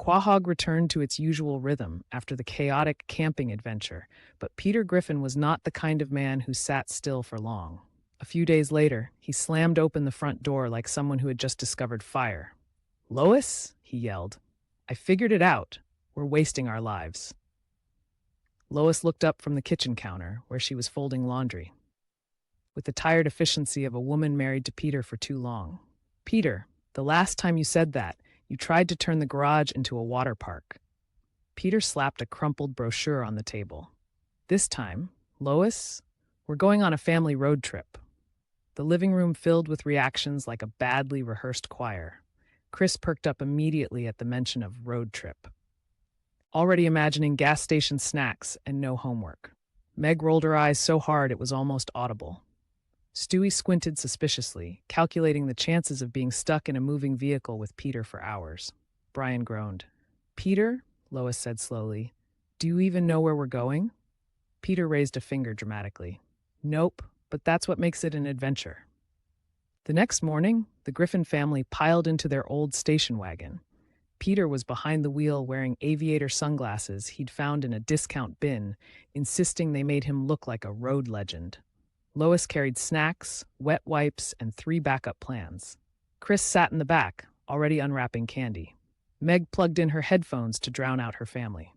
Quahog returned to its usual rhythm after the chaotic camping adventure, but Peter Griffin was not the kind of man who sat still for long. A few days later, he slammed open the front door like someone who had just discovered fire. "Lois," he yelled, "I figured it out. We're wasting our lives." Lois looked up from the kitchen counter, where she was folding laundry, with the tired efficiency of a woman married to Peter for too long. "Peter, the last time you said that, you tried to turn the garage into a water park." Peter slapped a crumpled brochure on the table. "This time, Lois, we're going on a family road trip." The living room filled with reactions like a badly rehearsed choir. Chris perked up immediately at the mention of road trip, already imagining gas station snacks and no homework. Meg rolled her eyes so hard it was almost audible. Stewie squinted suspiciously, calculating the chances of being stuck in a moving vehicle with Peter for hours. Brian groaned. "Peter," Lois said slowly, "do you even know where we're going?" Peter raised a finger dramatically. "Nope, but that's what makes it an adventure." The next morning, the Griffin family piled into their old station wagon. Peter was behind the wheel wearing aviator sunglasses he'd found in a discount bin, insisting they made him look like a road legend. Lois carried snacks, wet wipes, and 3 backup plans. Chris sat in the back, already unwrapping candy. Meg plugged in her headphones to drown out her family.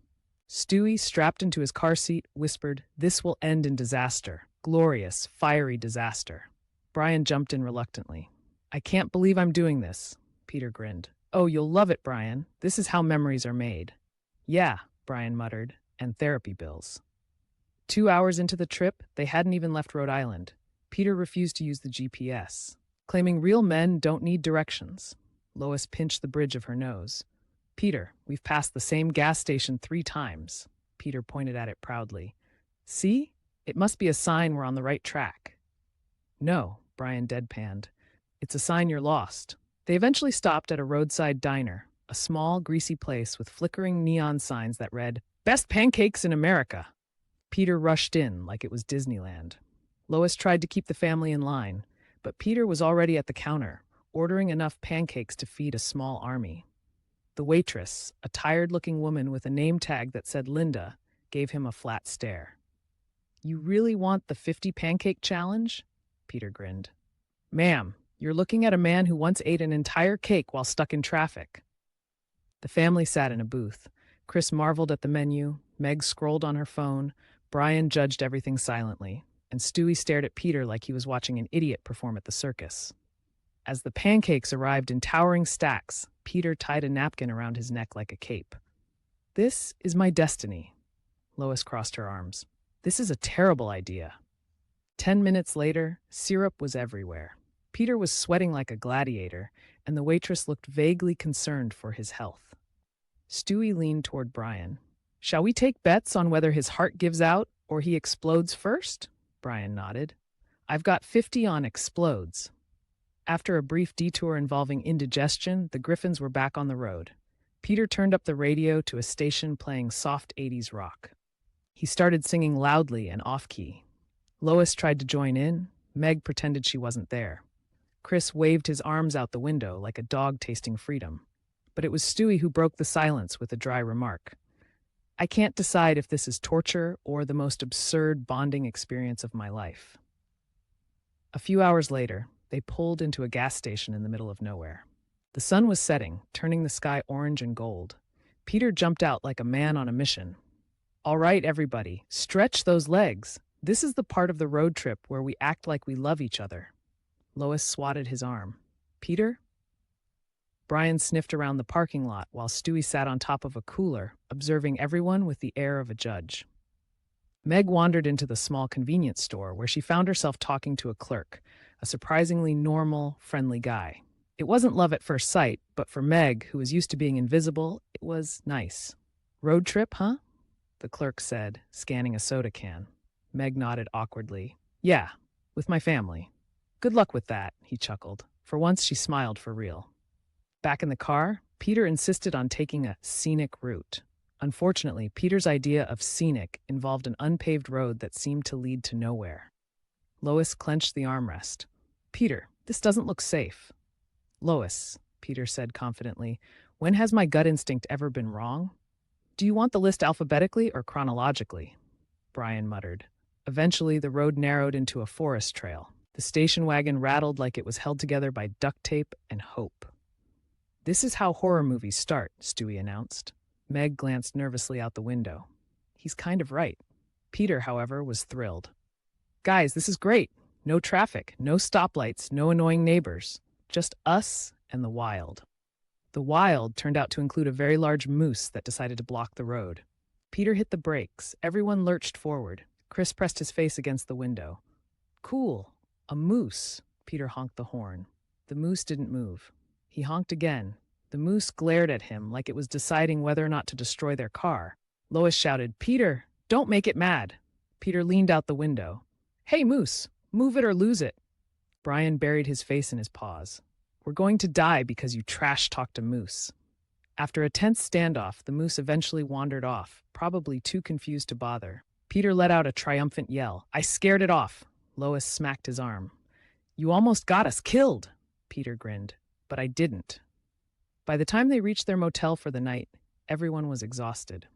Stewie, strapped into his car seat, whispered, "This will end in disaster. Glorious, fiery disaster." Brian jumped in reluctantly. "I can't believe I'm doing this." Peter grinned. "Oh, you'll love it, Brian. This is how memories are made." "Yeah," Brian muttered, "and therapy bills." 2 hours into the trip, they hadn't even left Rhode Island. Peter refused to use the GPS, claiming real men don't need directions. Lois pinched the bridge of her nose. "Peter, we've passed the same gas station 3 times." Peter pointed at it proudly. "See? It must be a sign we're on the right track." "No," Brian deadpanned. "It's a sign you're lost." They eventually stopped at a roadside diner, a small, greasy place with flickering neon signs that read, "Best pancakes in America." Peter rushed in like it was Disneyland. Lois tried to keep the family in line, but Peter was already at the counter, ordering enough pancakes to feed a small army. The waitress, a tired-looking woman with a name tag that said Linda, gave him a flat stare. "You really want the 50 pancake challenge?" Peter grinned. "Ma'am, you're looking at a man who once ate an entire cake while stuck in traffic." The family sat in a booth. Chris marveled at the menu, Meg scrolled on her phone, Brian judged everything silently, and Stewie stared at Peter like he was watching an idiot perform at the circus. As the pancakes arrived in towering stacks, Peter tied a napkin around his neck like a cape. "This is my destiny." Lois crossed her arms. "This is a terrible idea." 10 minutes later, syrup was everywhere. Peter was sweating like a gladiator, and the waitress looked vaguely concerned for his health. Stewie leaned toward Brian. "Shall we take bets on whether his heart gives out or he explodes first?" Brian nodded. "I've got 50 on explodes." After a brief detour involving indigestion, the Griffins were back on the road. Peter turned up the radio to a station playing soft 80s rock. He started singing loudly and off-key. Lois tried to join in. Meg pretended she wasn't there. Chris waved his arms out the window like a dog tasting freedom. But it was Stewie who broke the silence with a dry remark. "I can't decide if this is torture or the most absurd bonding experience of my life." A few hours later, they pulled into a gas station in the middle of nowhere. The sun was setting, turning the sky orange and gold. Peter jumped out like a man on a mission. "All right, everybody, stretch those legs. This is the part of the road trip where we act like we love each other." Lois swatted his arm. "Peter?" Brian sniffed around the parking lot while Stewie sat on top of a cooler, observing everyone with the air of a judge. Meg wandered into the small convenience store where she found herself talking to a clerk, a surprisingly normal, friendly guy. It wasn't love at first sight, but for Meg, who was used to being invisible, it was nice. "Road trip, huh?" the clerk said, scanning a soda can. Meg nodded awkwardly. "Yeah, with my family." "Good luck with that," he chuckled. For once, she smiled for real. Back in the car, Peter insisted on taking a scenic route. Unfortunately, Peter's idea of scenic involved an unpaved road that seemed to lead to nowhere. Lois clenched the armrest. "Peter, this doesn't look safe." "Lois," Peter said confidently, When has my gut instinct ever been wrong? Do you want the list alphabetically or chronologically? Brian muttered. Eventually, the road narrowed into a forest trail. The station wagon rattled like it was held together by duct tape and hope. This is how horror movies start, Stewie announced. Meg glanced nervously out the window. He's kind of right. Peter, however, was thrilled. Guys, this is great. No traffic, no stoplights, no annoying neighbors. Just us and the wild. The wild turned out to include a very large moose that decided to block the road. Peter hit the brakes. Everyone lurched forward. Chris pressed his face against the window. Cool. A moose. Peter honked the horn. The moose didn't move. He honked again. The moose glared at him like it was deciding whether or not to destroy their car. Lois shouted, "Peter, don't make it mad." Peter leaned out the window. "Hey, moose, move it or lose it." Brian buried his face in his paws. "We're going to die because you trash-talked a moose." After a tense standoff, the moose eventually wandered off, probably too confused to bother. Peter let out a triumphant yell. "I scared it off." Lois smacked his arm. "You almost got us killed," Peter grinned. "But I didn't." By the time they reached their motel for the night, everyone was exhausted.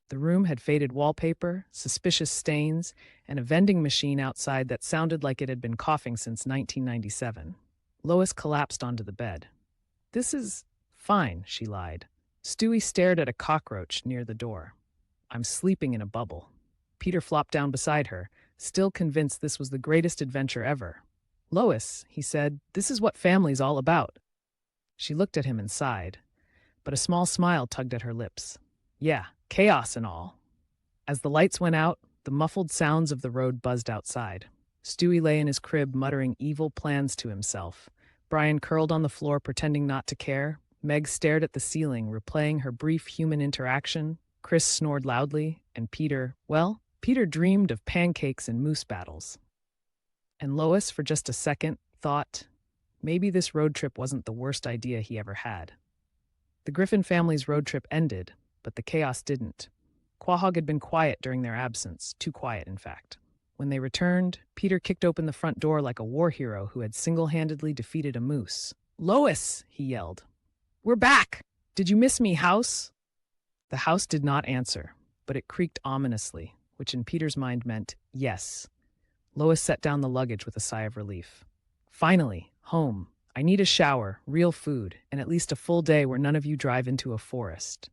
The room had faded wallpaper, suspicious stains, and a vending machine outside that sounded like it had been coughing since 1997. Lois collapsed onto the bed. "This is fine," she lied. Stewie stared at a cockroach near the door. "I'm sleeping in a bubble." Peter flopped down beside her, still convinced this was the greatest adventure ever. "Lois," he said, "this is what family's all about." She looked at him and sighed, but a small smile tugged at her lips. "Yeah, chaos and all." As the lights went out, the muffled sounds of the road buzzed outside. Stewie lay in his crib muttering evil plans to himself. Brian curled on the floor pretending not to care. Meg stared at the ceiling, replaying her brief human interaction. Chris snored loudly, and Peter dreamed of pancakes and moose battles. And Lois, for just a second, thought, maybe this road trip wasn't the worst idea he ever had. The Griffin family's road trip ended, but the chaos didn't. Quahog had been quiet during their absence, too quiet, in fact. When they returned, Peter kicked open the front door like a war hero who had single-handedly defeated a moose. "Lois!" he yelled. "We're back! Did you miss me, house?" The house did not answer, but it creaked ominously, which in Peter's mind meant yes. Lois set down the luggage with a sigh of relief. "Finally, home. I need a shower, real food, and at least a full day where none of you drive into a forest."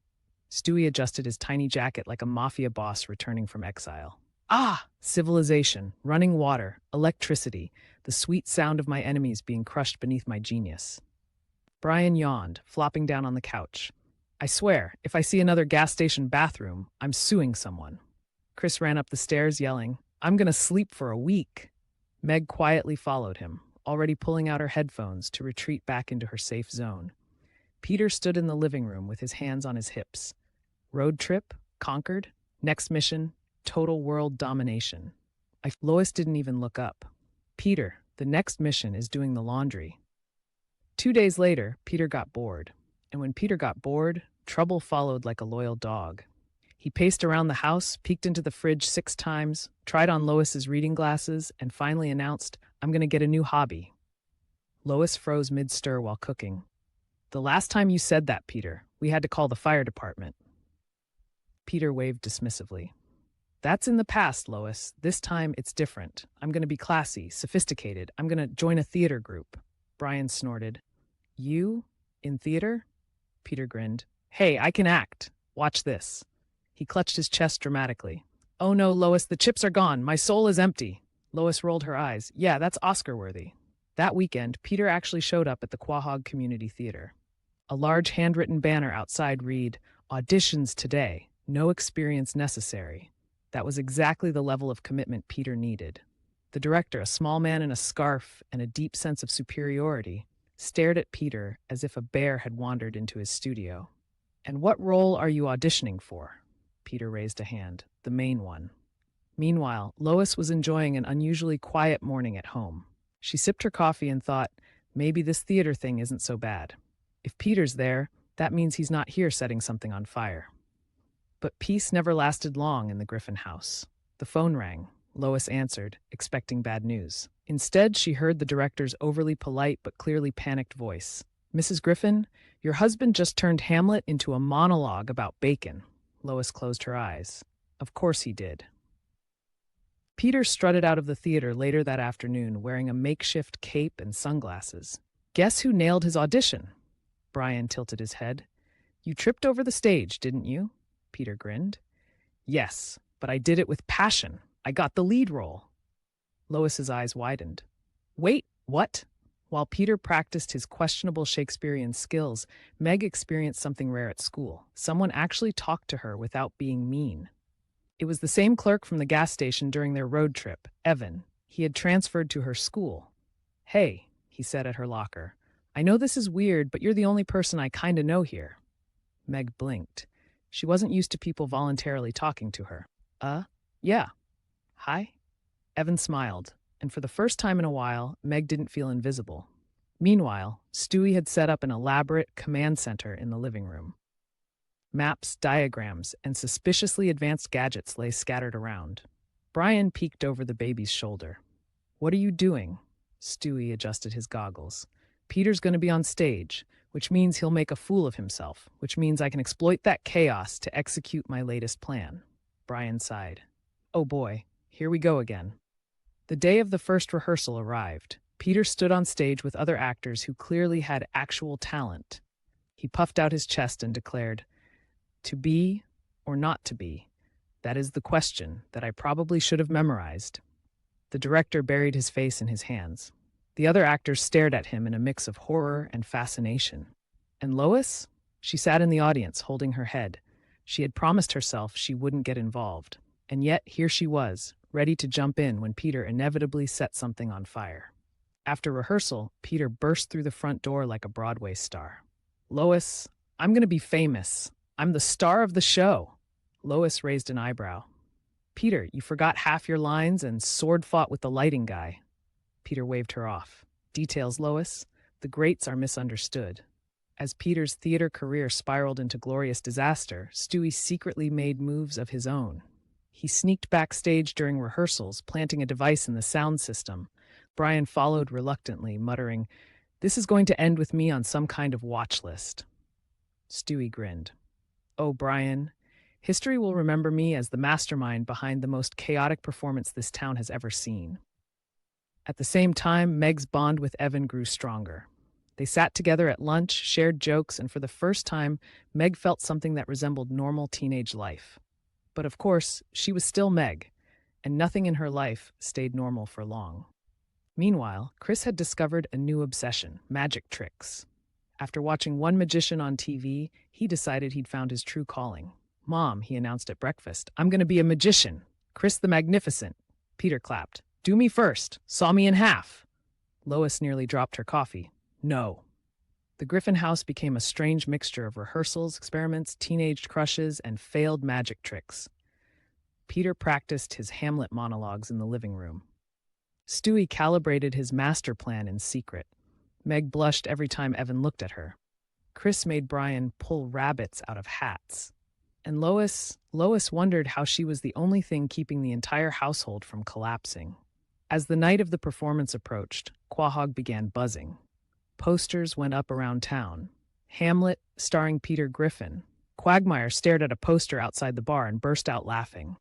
Stewie adjusted his tiny jacket like a mafia boss returning from exile. "Ah! Civilization, running water, electricity, the sweet sound of my enemies being crushed beneath my genius." Brian yawned, flopping down on the couch. "I swear, if I see another gas station bathroom, I'm suing someone." Chris ran up the stairs yelling, "I'm gonna sleep for a week." Meg quietly followed him, already pulling out her headphones to retreat back into her safe zone. Peter stood in the living room with his hands on his hips. Road trip, conquered, next mission, total world domination. Lois didn't even look up. "Peter, the next mission is doing the laundry." 2 days later, Peter got bored. And when Peter got bored, trouble followed like a loyal dog. He paced around the house, peeked into the fridge 6 times, tried on Lois's reading glasses, and finally announced, "I'm going to get a new hobby." Lois froze mid-stir while cooking. "The last time you said that, Peter, we had to call the fire department." Peter waved dismissively. "That's in the past, Lois. This time it's different. I'm going to be classy, sophisticated. I'm going to join a theater group." Brian snorted. "You? In theater?" Peter grinned. "Hey, I can act. Watch this." He clutched his chest dramatically. "Oh no, Lois, the chips are gone. My soul is empty." Lois rolled her eyes. "Yeah, that's Oscar-worthy." That weekend, Peter actually showed up at the Quahog Community Theater. A large handwritten banner outside read, "Auditions today. No experience necessary." That was exactly the level of commitment Peter needed. The director, a small man in a scarf and a deep sense of superiority, stared at Peter as if a bear had wandered into his studio. "And what role are you auditioning for?" Peter raised a hand. "The main one." Meanwhile, Lois was enjoying an unusually quiet morning at home. She sipped her coffee and thought, maybe this theater thing isn't so bad. If Peter's there, that means he's not here setting something on fire. But peace never lasted long in the Griffin house. The phone rang. Lois answered, expecting bad news. Instead, she heard the director's overly polite but clearly panicked voice. Mrs. Griffin, your husband just turned Hamlet into a monologue about bacon. Lois closed her eyes. Of course he did. Peter strutted out of the theater later that afternoon wearing a makeshift cape and sunglasses. Guess who nailed his audition? Brian tilted his head. You tripped over the stage, didn't you? Peter grinned. Yes, but I did it with passion. I got the lead role. Lois's eyes widened. Wait, what? While Peter practiced his questionable Shakespearean skills, Meg experienced something rare at school. Someone actually talked to her without being mean. It was the same clerk from the gas station during their road trip, Evan. He had transferred to her school. Hey, he said at her locker. I know this is weird, but you're the only person I kinda know here. Meg blinked. She wasn't used to people voluntarily talking to her. Yeah. Hi? Evan smiled, and for the first time in a while, Meg didn't feel invisible. Meanwhile, Stewie had set up an elaborate command center in the living room. Maps, diagrams, and suspiciously advanced gadgets lay scattered around. Brian peeked over the baby's shoulder. What are you doing? Stewie adjusted his goggles. Peter's going to be on stage, which means he'll make a fool of himself, which means I can exploit that chaos to execute my latest plan. Brian sighed. Oh boy, here we go again. The day of the first rehearsal arrived. Peter stood on stage with other actors who clearly had actual talent. He puffed out his chest and declared, to be or not to be? That is the question that I probably should have memorized. The director buried his face in his hands. The other actors stared at him in a mix of horror and fascination. And Lois? She sat in the audience, holding her head. She had promised herself she wouldn't get involved. And yet, here she was, ready to jump in when Peter inevitably set something on fire. After rehearsal, Peter burst through the front door like a Broadway star. Lois, I'm going to be famous. I'm the star of the show. Lois raised an eyebrow. Peter, you forgot half your lines and sword fought with the lighting guy. Peter waved her off. Details, Lois. The greats are misunderstood. As Peter's theater career spiraled into glorious disaster, Stewie secretly made moves of his own. He sneaked backstage during rehearsals, planting a device in the sound system. Brian followed reluctantly, muttering, This is going to end with me on some kind of watch list. Stewie grinned. Oh, Brian, history will remember me as the mastermind behind the most chaotic performance this town has ever seen. At the same time, Meg's bond with Evan grew stronger. They sat together at lunch, shared jokes, and for the first time, Meg felt something that resembled normal teenage life. But of course, she was still Meg, and nothing in her life stayed normal for long. Meanwhile, Chris had discovered a new obsession, magic tricks. After watching one magician on TV, he decided he'd found his true calling. Mom, he announced at breakfast, I'm going to be a magician. Chris the Magnificent. Peter clapped. Do me first. Saw me in half. Lois nearly dropped her coffee. No. The Griffin house became a strange mixture of rehearsals, experiments, teenage crushes, and failed magic tricks. Peter practiced his Hamlet monologues in the living room. Stewie calibrated his master plan in secret. Meg blushed every time Evan looked at her. Chris made Brian pull rabbits out of hats. And Lois wondered how she was the only thing keeping the entire household from collapsing. As the night of the performance approached, Quahog began buzzing. Posters went up around town. Hamlet, starring Peter Griffin. Quagmire stared at a poster outside the bar and burst out laughing.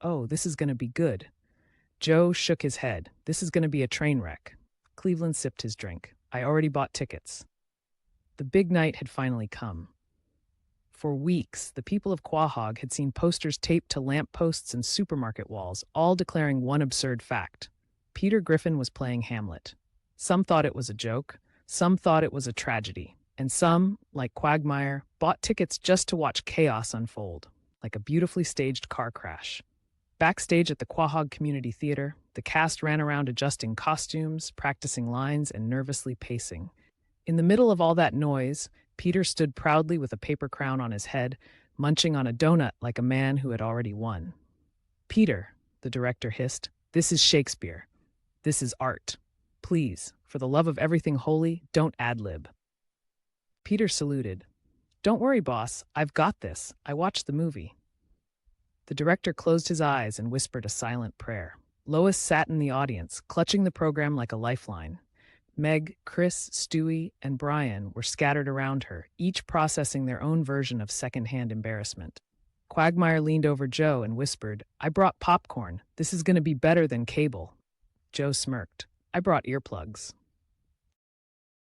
Oh, this is going to be good. Joe shook his head. This is going to be a train wreck. Cleveland sipped his drink. I already bought tickets. The big night had finally come. For weeks, the people of Quahog had seen posters taped to lampposts and supermarket walls, all declaring one absurd fact. Peter Griffin was playing Hamlet. Some thought it was a joke, some thought it was a tragedy, and some, like Quagmire, bought tickets just to watch chaos unfold, like a beautifully staged car crash. Backstage at the Quahog Community Theater, the cast ran around adjusting costumes, practicing lines, and nervously pacing. In the middle of all that noise, Peter stood proudly with a paper crown on his head, munching on a donut like a man who had already won. Peter, the director hissed, this is Shakespeare. This is art. Please, for the love of everything holy, don't ad-lib. Peter saluted. Don't worry, boss. I've got this. I watched the movie. The director closed his eyes and whispered a silent prayer. Lois sat in the audience, clutching the program like a lifeline. Meg, Chris, Stewie, and Brian were scattered around her, each processing their own version of secondhand embarrassment. Quagmire leaned over Joe and whispered, "I brought popcorn. This is going to be better than cable." Joe smirked. "I brought earplugs."